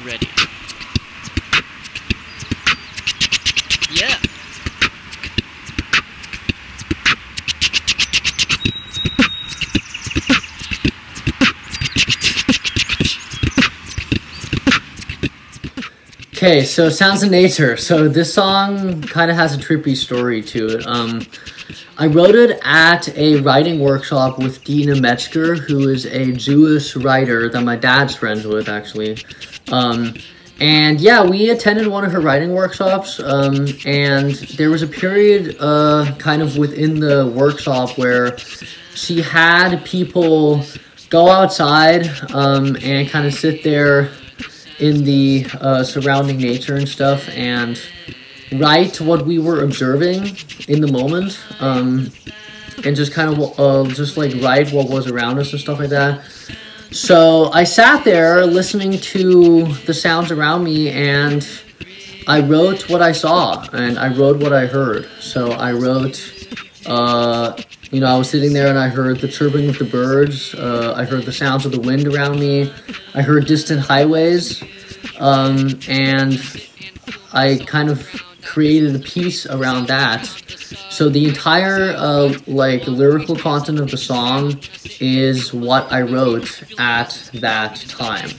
Ready. Yeah. Okay, so Sounds of Nature. So this song kind of has a trippy story to it. I wrote it at a writing workshop with Dina Metzger, who is a Jewish writer that my dad's friends with, actually. And yeah, we attended one of her writing workshops, and there was a period kind of within the workshop where she had people go outside and kind of sit there in the surrounding nature and stuff and write what we were observing in the moment, and just kind of just like write what was around us and stuff like that. So I sat there listening to the sounds around me, and I wrote what I saw, and I wrote what I heard. So I wrote, you know, I was sitting there and I heard the chirping of the birds, I heard the sounds of the wind around me, I heard distant highways, and I kind of created a piece around that. So the entire like lyrical content of the song is what I wrote at that time.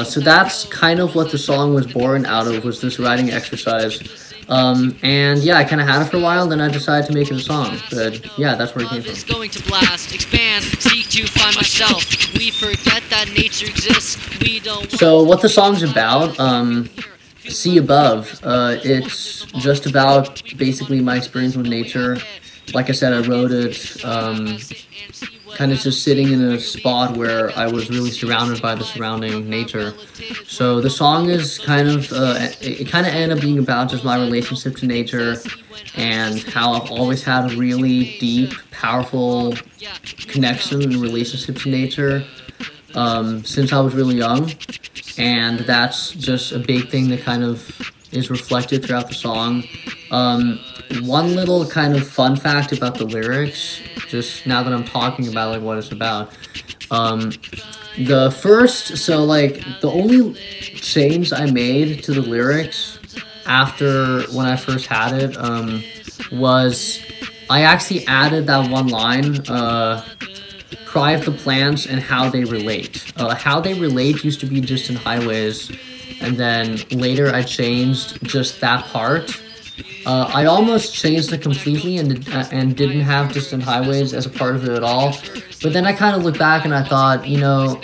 So that's kind of what the song was born out of, was this writing exercise. And yeah, I kind of had it for a while, then I decided to make it a song. But yeah, that's where it came from. It's going to blast, expand, seek to find myself. We forget that nature exists. We don't. So what the song's about, See Above, it's just about basically my experience with nature. Like I said, I wrote it kind of just sitting in a spot where I was really surrounded by the surrounding nature. So the song is kind of, it kind of ended up being about just my relationship to nature and how I've always had a really deep, powerful connection and relationship to nature since I was really young. And that's just a big thing that kind of is reflected throughout the song. One little kind of fun fact about the lyrics, just now that I'm talking about like what it's about. The only change I made to the lyrics after when I first had it was I actually added that one line, cry of the plants and how they relate. How they relate used to be distant highways, and then later I changed just that part. I almost changed it completely and didn't have distant highways as a part of it at all. But then I kind of looked back and I thought, you know,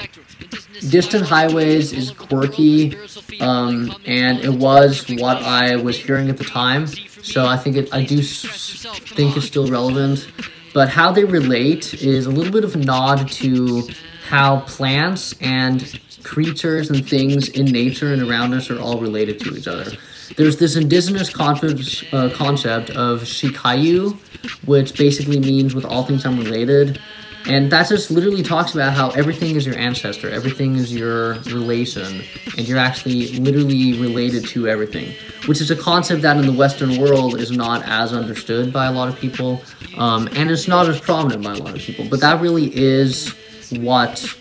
distant highways is quirky, and it was what I was hearing at the time. So I do think it's still relevant. But how they relate is a little bit of a nod to how plants and creatures and things in nature and around us are all related to each other. There's this indigenous concept of shikayu, which basically means with all things I'm related. And that just literally talks about how everything is your ancestor, everything is your relation, and you're actually literally related to everything, which is a concept that in the Western world is not as understood by a lot of people, and it's not as prominent by a lot of people. But that really is what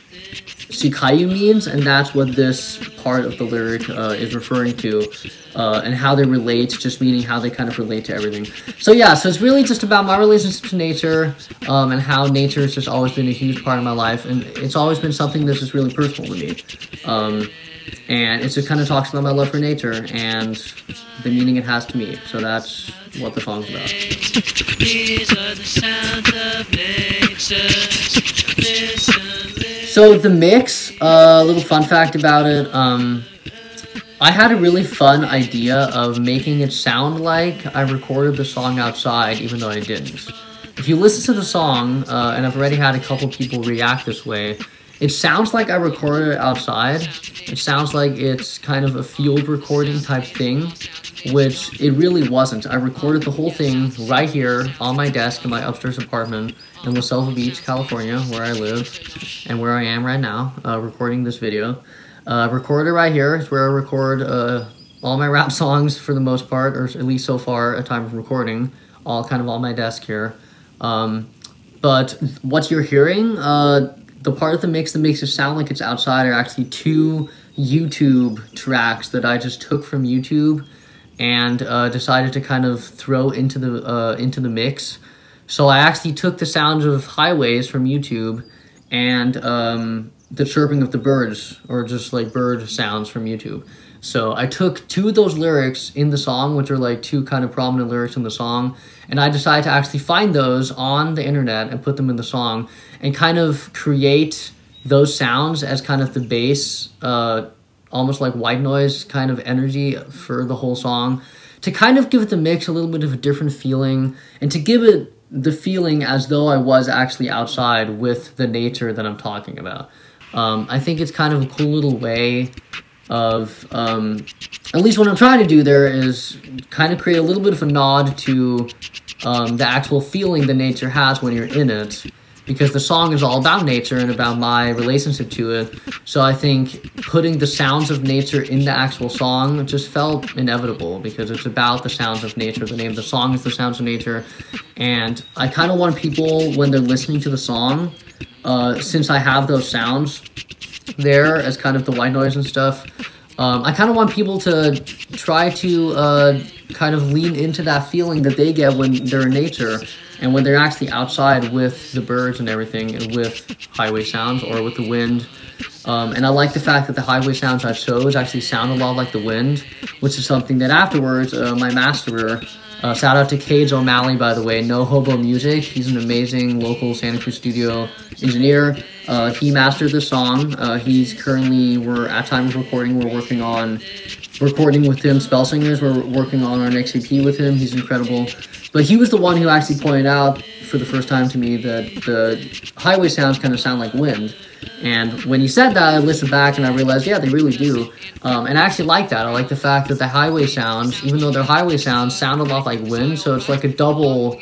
shikayu means, and that's what this part of the lyric is referring to, and how they relate, just meaning how they kind of relate to everything. So yeah, so it's really just about my relationship to nature, and how nature has just always been a huge part of my life, and it's always been something that's just really personal to me. And it just kind of talks about my love for nature and the meaning it has to me. So that's what the song's about. These are the sounds of nature. So the mix, a little fun fact about it, I had a really fun idea of making it sound like I recorded the song outside, even though I didn't. If you listen to the song, and I've already had a couple people react this way, it sounds like I recorded it outside. It sounds like it's kind of a field recording type thing, which it really wasn't. I recorded the whole thing right here on my desk in my upstairs apartment in La Selva Beach, California, where I live and where I am right now, recording this video. I recorded right here. It's where I record all my rap songs for the most part, or at least so far at time of recording, all kind of on my desk here. But what you're hearing, the part of the mix that makes it sound like it's outside are actually two YouTube tracks that I just took from YouTube and decided to kind of throw into the mix. So I actually took the sounds of highways from YouTube and the chirping of the birds, or just like bird sounds from YouTube. So I took two of those lyrics in the song, which are like two kind of prominent lyrics in the song, and I decided to actually find those on the internet and put them in the song and kind of create those sounds as kind of the bass, almost like white noise kind of energy for the whole song, to kind of give the mix a little bit of a different feeling and to give it the feeling as though I was actually outside with the nature that I'm talking about. I think it's kind of a cool little way of, at least what I'm trying to do there is kind of create a little bit of a nod to the actual feeling that nature has when you're in it, because the song is all about nature and about my relationship to it. So I think putting the sounds of nature in the actual song just felt inevitable, because it's about the sounds of nature. The name of the song is The Sounds of Nature, and I kind of want people, when they're listening to the song, since I have those sounds there as kind of the white noise and stuff, I kind of want people to try to kind of lean into that feeling that they get when they're in nature and when they're actually outside with the birds and everything, and with highway sounds or with the wind. And I like the fact that the highway sounds I chose actually sound a lot like the wind, which is something that afterwards my masterer, shout out to Cage O'Malley, by the way, No Hobo Music. He's an amazing local Santa Cruz studio engineer. He mastered the song. He's currently, at time of recording, we're working on recording with him Spell Singers. We're working on our next EP with him. He's incredible. But he was the one who actually pointed out for the first time to me that the highway sounds kind of sound like wind. And when he said that, I listened back and I realized, yeah, they really do. And I actually like that. I like the fact that the highway sounds, even though they're highway sounds, sound a lot like wind. So it's like a double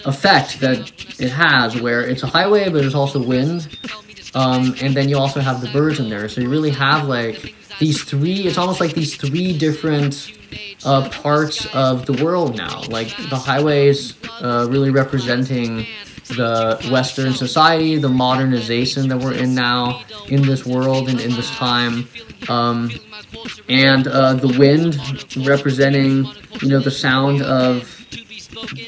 effect that it has, where it's a highway, but it's also wind. And then you also have the birds in there. So you really have like these three, it's almost like these three different parts of the world now. Like the highways really representing the Western society, the modernization that we're in now, in this world and in this time, and the wind representing, you know, the sound of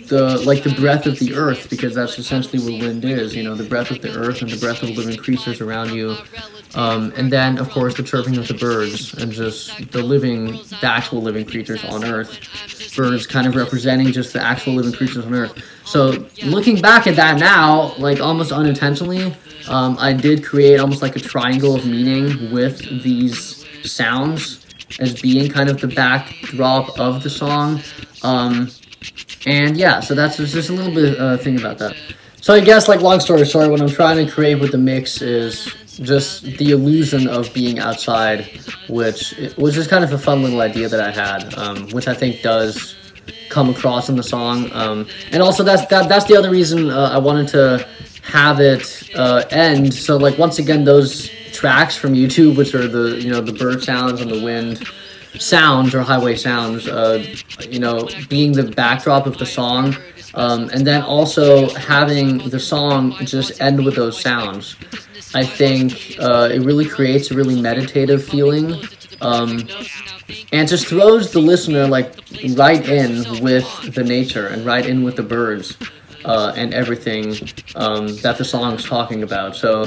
the breath of the earth, because that's essentially what wind is, you know, the breath of the earth and the breath of living creatures around you. And then, of course, the chirping of the birds and just the actual living creatures on earth. Birds kind of representing just the actual living creatures on earth. So looking back at that now, like almost unintentionally, I did create almost like a triangle of meaning with these sounds as being kind of the backdrop of the song. And yeah, so that's just a little bit thing about that. So I guess, like, long story short, what I'm trying to create with the mix is just the illusion of being outside, which was just kind of a fun little idea that I had, which I think does come across in the song. And also that's the other reason I wanted to have it end. So, like, once again, those tracks from YouTube, which are the, you know, the bird sounds and the wind sounds or highway sounds, you know, being the backdrop of the song, and then also having the song just end with those sounds. I think it really creates a really meditative feeling, and just throws the listener like right in with the nature and right in with the birds and everything that the song is talking about. So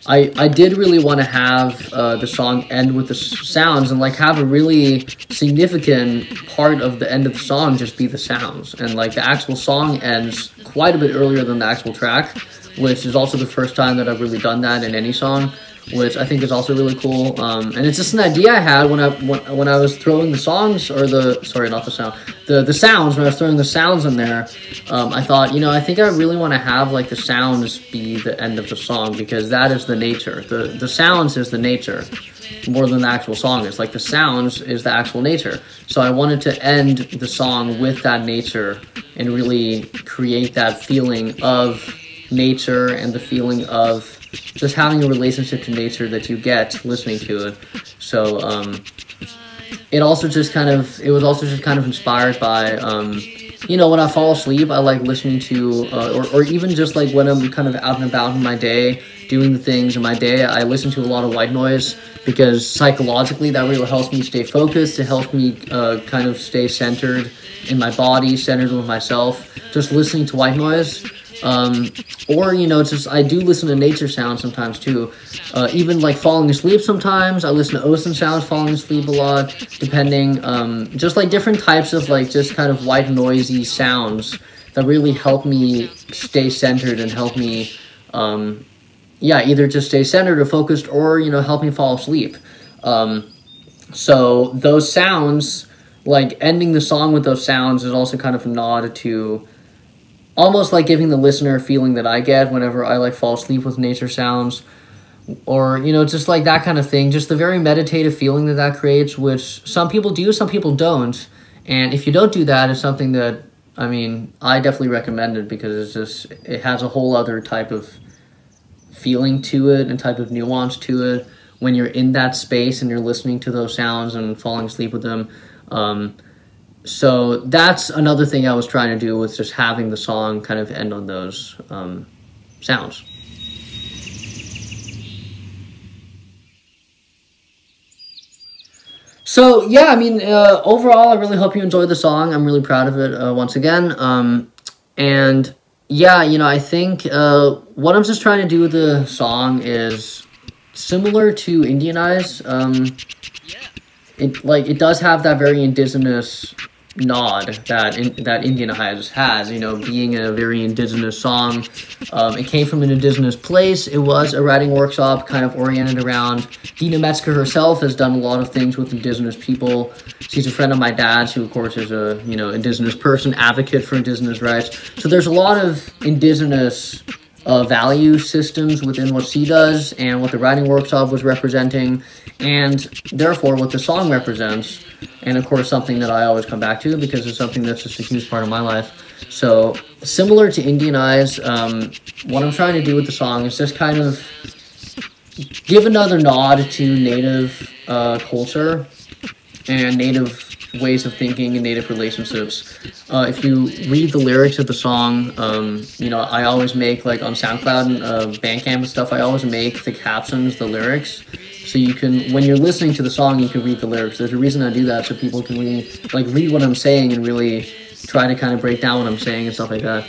I did really want to have the song end with the sounds, and like have a really significant part of the end of the song just be the sounds. And like the actual song ends quite a bit earlier than the actual track, which is also the first time that I've really done that in any song, which I think is also really cool. And it's just an idea I had when I was throwing the songs, or the sounds, when I was throwing the sounds in there. I thought, you know, I think I really want to have like the sounds be the end of the song, because that is the nature. The sounds is the nature more than the actual song is. Like the sounds is the actual nature. So I wanted to end the song with that nature and really create that feeling of nature and the feeling of just having a relationship to nature that you get listening to it. So it was also just kind of inspired by you know, when I fall asleep, I like listening to or even just like when I'm kind of out and about in my day doing the things in my day, I listen to a lot of white noise, because psychologically that really helps me stay focused. It helps me kind of stay centered in my body, centered with myself. Just listening to white noise, or just I do listen to nature sounds sometimes too. Even like falling asleep sometimes. I listen to ocean sounds falling asleep a lot, depending. Just like different types of like just kind of white noisy sounds that really help me stay centered and help me, either just stay centered or focused, or help me fall asleep. So those sounds, like ending the song with those sounds, is also kind of a nod to almost like giving the listener a feeling that I get whenever I like fall asleep with nature sounds, or just like that kind of thing. Just the very meditative feeling that creates, which some people do, some people don't. And if you don't do that, it's something that I definitely recommend it, because it has a whole other type of feeling to it and type of nuance to it when you're in that space and you're listening to those sounds and falling asleep with them. So that's another thing I was trying to do with just having the song kind of end on those sounds. So yeah, overall, I really hope you enjoyed the song. I'm really proud of it once again. And yeah, I think what I'm just trying to do with the song is similar to Indianize. It does have that very indigenous nod that Indianize has, being a very indigenous song. It came from an indigenous place. It was a writing workshop kind of oriented around Dina Metzger herself. Has done a lot of things with indigenous people. She's a friend of my dad's, who of course is a indigenous person, advocate for indigenous rights. So there's a lot of indigenous value systems within what she does and what the writing workshop was representing, and therefore what the song represents. And of course something that I always come back to, because it's something that's just a huge part of my life. So similar to Indianize, what I'm trying to do with the song is just kind of give another nod to Native culture and Native ways of thinking and Native relationships. If you read the lyrics of the song, I always make, like on SoundCloud and Bandcamp and stuff, I always make the captions the lyrics. So you can, when you're listening to the song, you can read the lyrics. There's a reason I do that, so people can read what I'm saying and really try to kind of break down what I'm saying and stuff like that.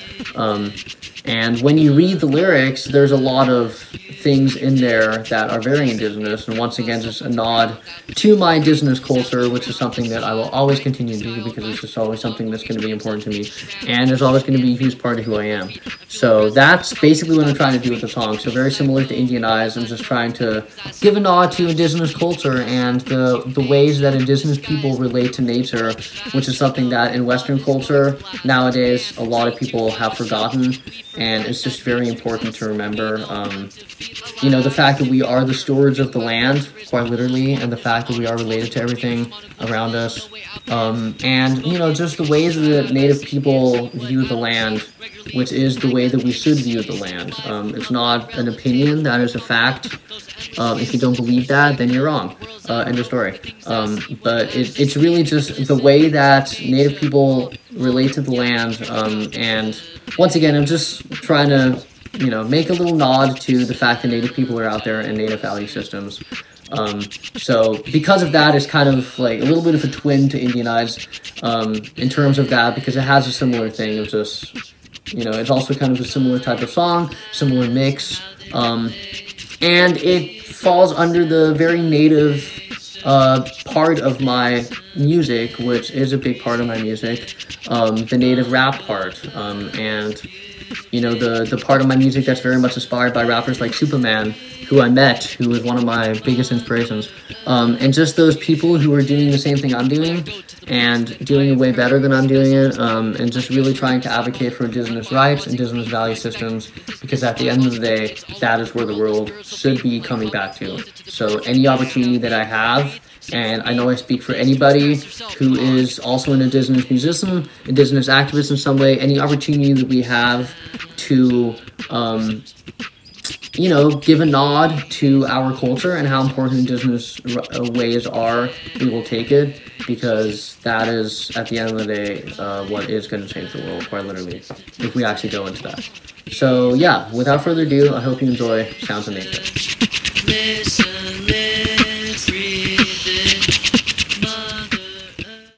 And when you read the lyrics, there's a lot of things in there that are very indigenous, and once again, just a nod to my indigenous culture, which is something that I will always continue to do, because it's just always something that's going to be important to me, and it's always going to be a huge part of who I am. So that's basically what I'm trying to do with the song. So very similar to Indianize, I'm just trying to give a nod to indigenous culture and the ways that indigenous people relate to nature, which is something that in Western culture nowadays a lot of people have forgotten, and it's just very important to remember. The fact that we are the stewards of the land, quite literally, and the fact that we are related to everything around us, and just the ways that Native people view the land, which is the way that we should view the land. It's not an opinion, that is a fact. If you don't believe that, then you're wrong. End of story. But it's really just the way that Native people relate to the land, and once again, I'm just trying to make a little nod to the fact that Native people are out there and Native value systems. So because of that, it's kind of like a little bit of a twin to Indianize in terms of that, because it has a similar thing of just, it's also kind of a similar type of song, similar mix, and it falls under the very Native part of my music, which is a big part of my music, the Native rap part, and the part of my music that's very much inspired by rappers like Superman, who I met, who was one of my biggest inspirations, and just those people who are doing the same thing I'm doing, and doing it way better than I'm doing it, and just really trying to advocate for indigenous rights, indigenous value systems, because at the end of the day, that is where the world should be coming back to. So any opportunity that I have, and I know I speak for anybody who is also an indigenous musician, indigenous activist in some way, any opportunity that we have to, give a nod to our culture and how important indigenous ways are, we will take it, because that is, at the end of the day, what is going to change the world, quite literally, if we actually go into that. So yeah, without further ado, I hope you enjoy Sounds of Nature. Listen.